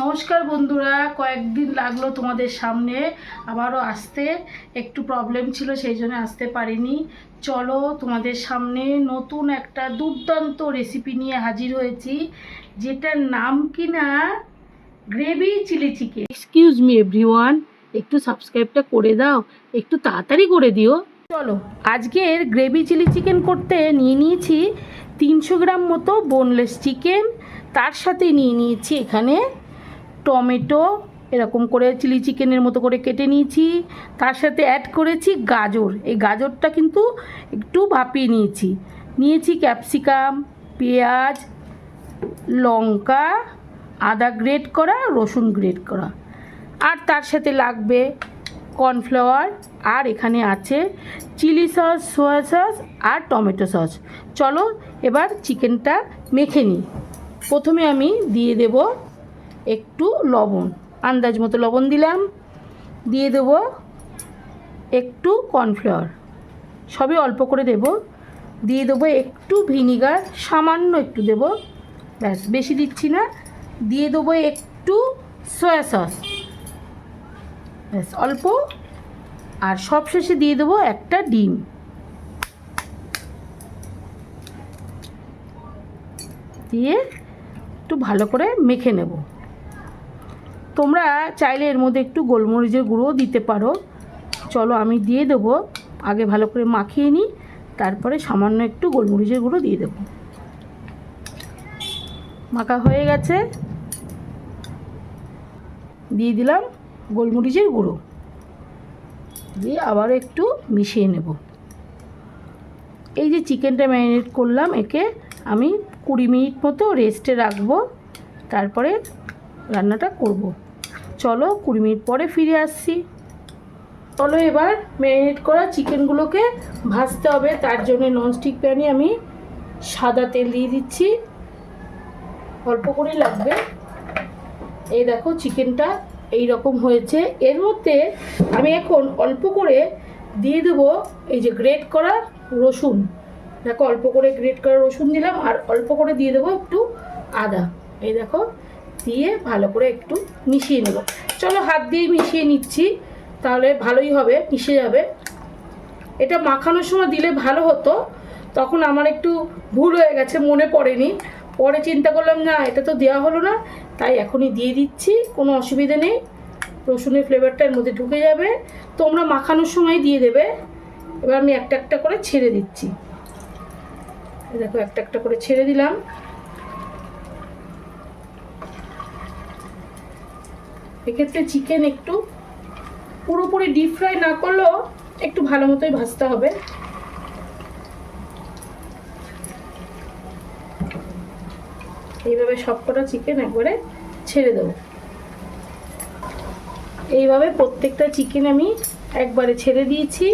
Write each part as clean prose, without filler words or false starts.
নমস্কার বন্ধুরা, কয়েকদিন লাগলো তোমাদের সামনে আবারও আসতে। একটু প্রবলেম ছিল, সেই জন্য আসতে পারিনি। চলো তোমাদের সামনে নতুন একটা দুর্দান্ত রেসিপি নিয়ে হাজির হয়েছি, যেটার নাম কিনা gravy chilli chicken. Excuse me everyone, একটু সাবস্ক্রাইবটা করে দাও, একটু তাড়াতাড়ি করে দিও। চলো, আজকের গ্রেভি চিলি চিকেন করতে নিয়েছি 300 গ্রাম মতো বোনলেস চিকেন। তার সাথে নিয়েছি এখানে টমেটো, এরকম করে চিলি চিকেনের মতো করে কেটে নিয়েছি। তার সাথে অ্যাড করেছি গাজর, এই গাজরটা কিন্তু একটু ভাপিয়ে নিয়েছি ক্যাপসিকাম, পেঁয়াজ, লঙ্কা, আদা গ্রেট করা, রসুন গ্রেট করা। আর তার সাথে লাগবে কর্নফ্লাওয়ার, আর এখানে আছে চিলি সস, সোয়া সস আর টমেটো সস। চলো এবার চিকেনটা মেখে নিই। প্রথমে আমি দিয়ে দেব একটু লবণ, আন্দাজ মতো লবণ দিলাম। দিয়ে দেব একটু কর্নফ্লাওয়ার, সবই অল্প করে দেব। দিয়ে দেবো একটু ভিনিগার, সামান্য একটু দেব, ব্যাস, বেশি দিচ্ছি না। দিয়ে দেবো একটু সয়া সস, ব্যাস অল্প। আর সবশেষে দিয়ে দেবো একটা ডিম। দিয়ে একটু ভালো করে মেখে নেব। তোমরা চাইলে এর মধ্যে একটু গোলমরিচের গুঁড়োও দিতে পারো। চলো আমি দিয়ে দেবো, আগে ভালো করে মাখিয়ে নিই, তারপরে সামান্য একটু গোলমরিচের গুঁড়ো দিয়ে দেবো। মাখা হয়ে গেছে, দিয়ে দিলাম গোলমরিচের গুঁড়ো, দিয়ে আবার একটু মিশিয়ে নেব। এই যে চিকেনটা ম্যারিনেট করলাম, একে আমি 20 মিনিট মতো রেস্টে রাখবো, তারপরে রান্নাটা করব। চলো 20 মিনিট পরে ফিরে আসছি। চলো এবার ম্যারিনেট করা চিকেনগুলোকে ভাজতে হবে। তার জন্য ননস্টিক প্যানে আমি সাদা তেল দিয়ে দিচ্ছি, অল্প করেই লাগবে। এই দেখো চিকেনটা এই রকম হয়েছে। এর মধ্যে আমি এখন অল্প করে দিয়ে দেবো এই যে গ্রেট করা রসুন। দেখো অল্প করে গ্রেট করা রসুন দিলাম, আর অল্প করে দিয়ে দেবো একটু আদা। এই দেখো, দিয়ে ভালো করে একটু মিশিয়ে নেব। চলো হাত দিয়ে মিশিয়ে নিচ্ছি, তাহলে ভালোই হবে, মিশে যাবে। এটা মাখানোর সময় দিলে ভালো হতো, তখন আমার একটু ভুল হয়ে গেছে, মনে পড়েনি। পরে চিন্তা করলাম না, এটা তো দেওয়া হলো না, তাই এখনই দিয়ে দিচ্ছি, কোনো অসুবিধা নেই। রসুনের ফ্লেভারটা এর মধ্যে ঢুকে যাবে, তোমরা মাখানোর সময় দিয়ে দেবে। এবার আমি একটা একটা করে ছেড়ে দিচ্ছি। দেখো একটা একটা করে ছেড়ে দিলাম। এক্ষেত্রে চিকেন একটু পুরোপুরি ডিপ ফ্রাই না করলেও একটু ভালো মতোই ভাজতে হবে। এইভাবে সবকটা চিকেন একবারে ছেড়ে দেবো। এইভাবে প্রত্যেকটা চিকেন আমি একবারে ছেড়ে দিয়েছি।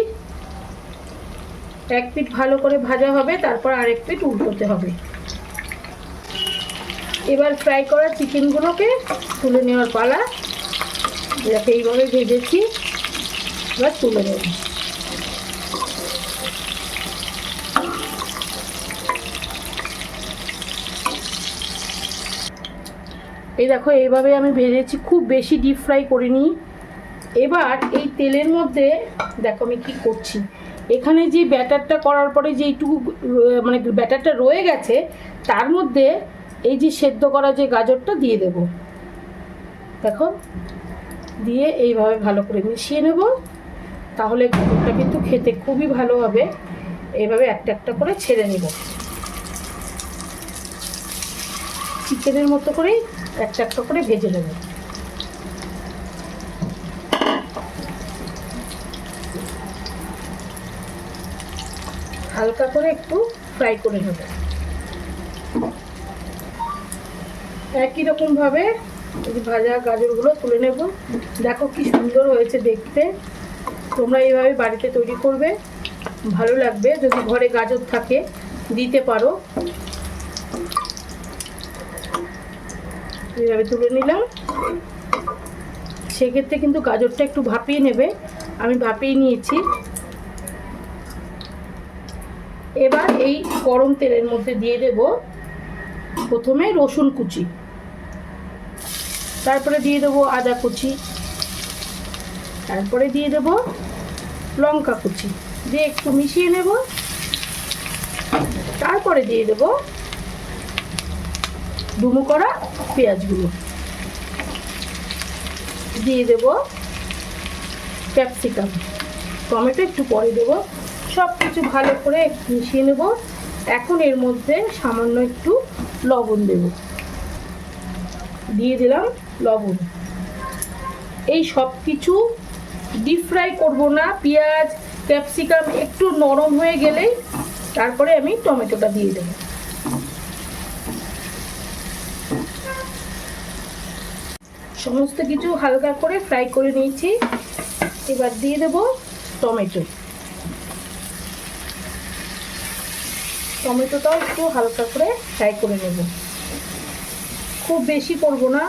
এক পিঠ ভালো করে ভাজা হবে, তারপর আরেক পিঠ উল্টোতে হবে। এবার ফ্রাই করা চিকেনগুলোকে তুলে নেওয়ার পালা। যাতে এইভাবে ভেজেছি, এবার তুলে নেব। এই দেখো এইভাবে আমি ভেজেছি, খুব বেশি ডিপ ফ্রাই করিনি। এবার এই তেলের মধ্যে দেখো আমি কি করছি। এখানে যে ব্যাটারটা করার পরে যে এইটুকু মানে ব্যাটারটা রয়ে গেছে, তার মধ্যে এই যে সেদ্ধ করা যে গাজরটা দিয়ে দেব। দেখো, দিয়ে এইভাবে ভালো করে মিশিয়ে নেব, তাহলে গাজরটা কিন্তু খেতে খুবই ভালো হবে। এইভাবে একটা একটা করে ছেড়ে নেব, চিকেনের মতো করেই একটা একটা করে ভেজে নেব। হালকা করে একটু ফ্রাই করে নেব। একই রকমভাবে এই ভাজা গাজরগুলো তুলে নেব। দেখো কি সুন্দর হয়েছে দেখতে। তোমরা এইভাবে বাড়িতে তৈরি করবে, ভালো লাগবে। যদি ঘরে গাজর থাকে দিতে পারো। এইভাবে তুলে নিলাম। সেক্ষেত্রে কিন্তু গাজরটা একটু ভাপিয়ে নেবে, আমি ভাপিয়ে নিয়েছি। এবার এই গরম তেলের মধ্যে দিয়ে দেব প্রথমে রসুন কুচি, তারপরে দিয়ে দেবো আদা কুচি, তারপরে দিয়ে দেবো লঙ্কা কুচি, দিয়ে একটু মিশিয়ে নেব। তারপরে দিয়ে দেবো ডুমো করা পেঁয়াজগুলো, দিয়ে দেবো ক্যাপসিকাম, টমেটো একটু পরে দেবো। সব কিছু ভালো করে একটু মিশিয়ে নেব। এখন এর মধ্যে সামান্য একটু লবণ দেব, দিয়ে দিলাম লবণ। এই সব কিছু ডিপ ফ্রাই করবো না, পেঁয়াজ ক্যাপসিকাম একটু নরম হয়ে গেলেই তারপরে আমি টমেটোটা দিয়ে দেব। সমস্ত কিছু হালকা করে ফ্রাই করে নিয়েছি। এবার দিয়ে দেব টমেটো, টমেটোটাও একটু হালকা করে ফ্রাই করে নেব, খুব বেশি করব না,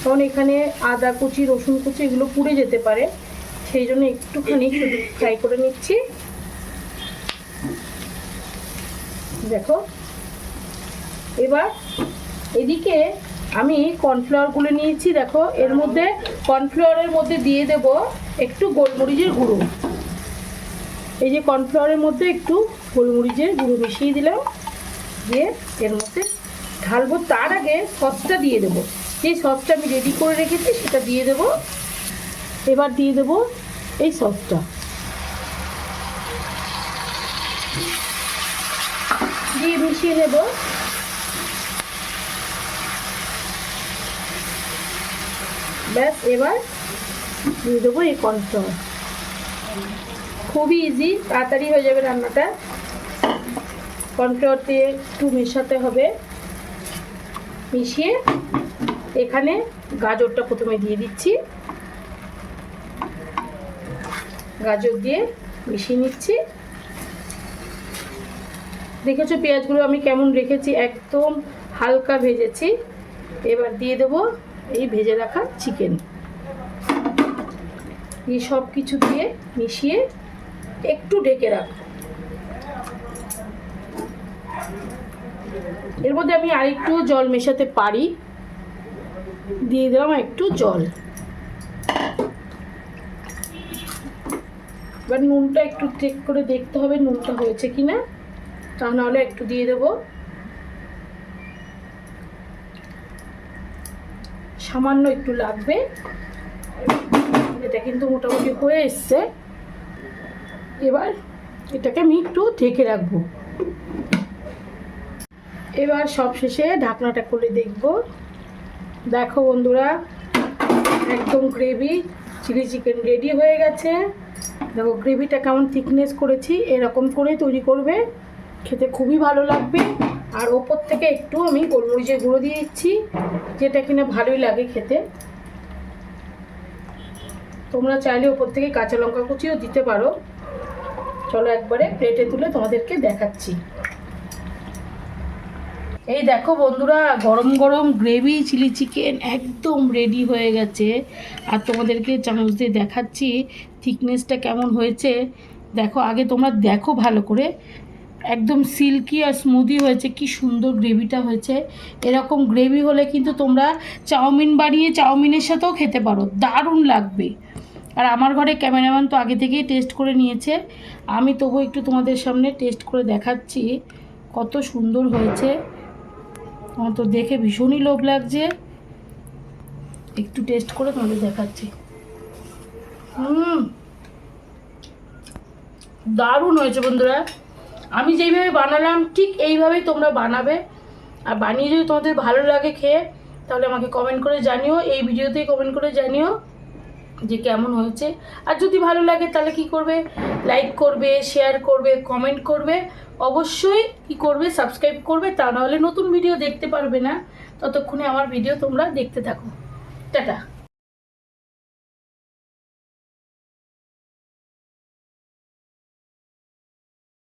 কারণ এখানে আদা কুচি রসুন কুচি এগুলো পুড়ে যেতে পারে, সেই জন্য একটুখানি শুধু ফ্রাই করে নিচ্ছি। দেখো, এবার এদিকে আমি কর্নফ্লাওয়ারগুলো নিয়েছি। দেখো, এর মধ্যে কর্নফ্লাওয়ারের মধ্যে দিয়ে দেব একটু গোলমরিচের গুঁড়ো। এই যে কর্নফ্লাওয়ারের মধ্যে একটু গোলমরিচের গুঁড়ো মিশিয়ে দিলাম, দিয়ে এর মধ্যে ঢালবো। তার আগে সসটা দিয়ে দেবো, যে সসটা আমি রেডি করে রেখেছি সেটা দিয়ে দেবো। এবার দিয়ে দেবো এই সসটা, দিয়ে মিশিয়ে নেব। ব্যাস, এবার দিয়ে দেবো এই কর্নফ্লাওয়ার। খুবই ইজি, তাড়াতাড়ি হয়ে যাবে রান্নাটা। কর্নফ্লাওয়ার দিয়ে একটু মেশাতে হবে, মিশিয়ে এখানে গাজরটা প্রথমে দিয়ে দিচ্ছি, গাজর দিয়ে মিশিয়ে নিচ্ছি। দেখেছো পেঁয়াজগুলো আমি কেমন রেখেছি, একদম হালকা ভেজেছি। এবার দিয়ে দেবো এই ভেজে রাখা চিকেন, এই সব কিছু দিয়ে মিশিয়ে একটু ঢেকে রাখবো। এর মধ্যে আমি আরেকটু জল মেশাতে পারি, দিয়ে দিলাম একটু জল। এবার নুনটা একটু চেক করে দেখতে হবে নুনটা হয়েছে কিনা, তা নাহলে একটু দিয়ে দেবো। সামান্য একটু লাগবে, এটা কিন্তু মোটামুটি হয়ে এসছে। এবার এটাকে আমি একটু ঢেকে রাখবো। এবার সব শেষে ঢাকনাটা খুলে দেখব। দেখো বন্ধুরা, একদম গ্রেভি চিলি চিকেন রেডি হয়ে গেছে। দেখো গ্রেভিটা কেমন থিকনেস করেছি, এরকম করে তৈরি করবে, খেতে খুবই ভালো লাগবে। আর ওপর থেকে একটু আমি গোলমরিচের গুঁড়ো দিয়ে দিচ্ছি, যেটা কিনা ভালোই লাগে খেতে। তোমরা চাইলে ওপর থেকে কাঁচা লঙ্কা কুচিও দিতে পারো। চলো একবারে প্লেটে তুলে তোমাদেরকে দেখাচ্ছি। এই দেখো বন্ধুরা, গরম গরম গ্রেভি চিলি চিকেন একদম রেডি হয়ে গেছে। আর তোমাদেরকে চামচ দিয়ে দেখাচ্ছি থিকনেসটা কেমন হয়েছে। দেখো, আগে তোমরা দেখো ভালো করে, একদম সিল্কি আর স্মুদি হয়েছে, কি সুন্দর গ্রেভিটা হয়েছে। এরকম গ্রেভি হলে কিন্তু তোমরা চাউমিন বানিয়ে চাউমিনের সাথেও খেতে পারো, দারুণ লাগবে। আর আমার ঘরে ক্যামেরাম্যান তো আগে থেকেই টেস্ট করে নিয়েছে, আমি তবু একটু তোমাদের সামনে টেস্ট করে দেখাচ্ছি কত সুন্দর হয়েছে। আমার তো দেখে ভীষণই লোভ লাগছে, একটু টেস্ট করে তোমাদের দেখাচ্ছি। দারুণ হয়েছে বন্ধুরা। আমি যেইভাবে বানালাম ঠিক এইভাবেই তোমরা বানাবে। আর বানিয়ে যদি তোমাদের ভালো লাগে খেয়ে, তাহলে আমাকে কমেন্ট করে জানিও, এই ভিডিওতেই কমেন্ট করে জানিও যে কেমন হয়েছে। আর যদি ভালো লাগে তাহলে কি করবে, লাইক করবে, শেয়ার করবে, কমেন্ট করবে, অবশ্যই কি করবে, সাবস্ক্রাইব করবে। তা নাহলে নতুন ভিডিও দেখতে পারবে না। ততক্ষণে আমার ভিডিও তোমরা দেখতে থাকো। টাটা।